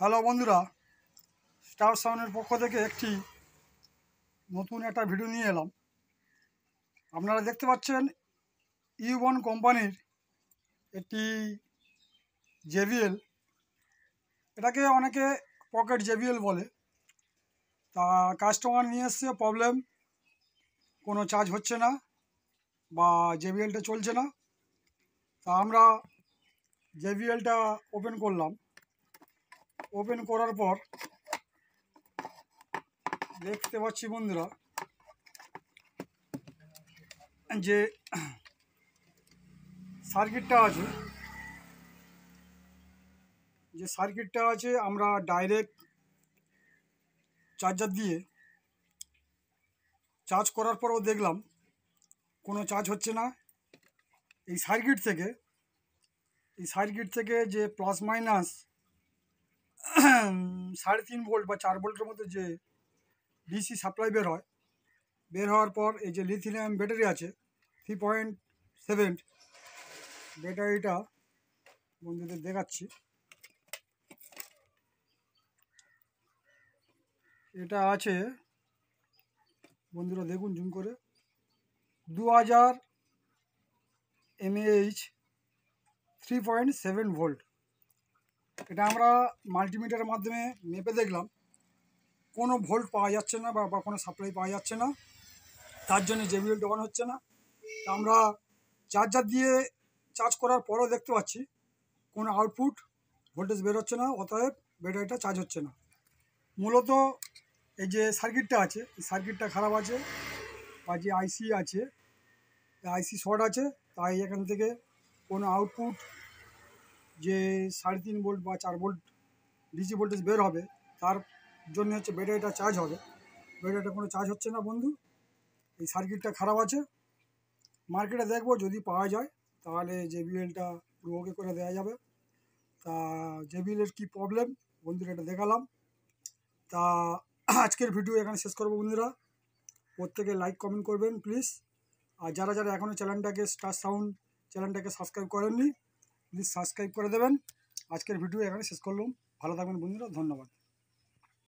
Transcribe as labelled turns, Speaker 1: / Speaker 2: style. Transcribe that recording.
Speaker 1: Hello বন্ধুরা, star সাউন্ডের পক্ষ থেকে নতুন একটা ভিডিও নিয়ে এলাম। আপনারা দেখতে পাচ্ছেন ইউ1 কোম্পানির একটি জেবিএল। এটাকে অনেকে পকেট জেবিএল বলে। তা কাস্টমার নিয়ে এসছে প্রবলেম, কোনো চার্জ হচ্ছে না বা জেবিএলটা চলছে না। তা আমরা জেবিএলটা ওপেন করলাম। ওপেন করার পর দেখতে পাচ্ছি বন্ধুরা যে সার্কিটটা আছে, আমরা ডাইরেক্ট চার্জার দিয়ে চার্জ করার পরও দেখলাম কোনো চার্জ হচ্ছে না। এই সার্কিট থেকে যে প্লাস মাইনাস 3.5 ভোল্ট বা 4 ভোল্টের মধ্যে যে ডিসি সাপ্লাই বের হওয়ার পর এই যে লিথিয়াম ব্যাটারি আছে 3.7 ব্যাটারিটা বন্ধুদের দেখাচ্ছি। এটা আছে বন্ধুরা, দেখুন জুম করে, 2000 mAh 3.7 ভোল্ট। এটা আমরা মাল্টিমিটারের মাধ্যমে মেপে দেখলাম কোনো ভোল্ট পাওয়া যাচ্ছে না বা কোনো সাপ্লাই পাওয়া যাচ্ছে না, তার জন্য জেবিএলটা অন হচ্ছে না। তা আমরা চার্জার দিয়ে চার্জ করার পরও দেখতে পাচ্ছি কোনো আউটপুট ভোল্টেজ বের হচ্ছে না, অতএব ব্যাটারিটা চার্জ হচ্ছে না। মূলত এই যে সার্কিটটা আছে, এই সার্কিটটা খারাপ আছে বা যে আইসি আছে, আইসি শর্ট আছে, তাই এখান থেকে কোনো আউটপুট যে 3.5 ভোল্ট বা 4 ভোল্ট ডিসি ভোল্টেজ বের হবে, তার জন্য হচ্ছে ব্যাটারিটা চার্জ হবে। ব্যাটারিটা কোনো চার্জ হচ্ছে না বন্ধু, এই সার্কিটটা খারাপ আছে। মার্কেটে দেখবো যদি পাওয়া যায় তাহলে জেবিএলটা পুরো ওকে করে দেওয়া যাবে। তা জেবিএলের কী প্রবলেম বন্ধুরা এটা দেখালাম। তা আজকের ভিডিও এখানে শেষ করবো বন্ধুরা। প্রত্যেকে লাইক কমেন্ট করবেন প্লিজ। আর যারা এখনও স্টার সাউন্ড চ্যানেলটাকে সাবস্ক্রাইব করেননি, প্লিজ সাবস্ক্রাইব করে দেবেন। আজকের ভিডিও এখানে শেষ করলাম। ভালো থাকবেন বন্ধুরা, ধন্যবাদ।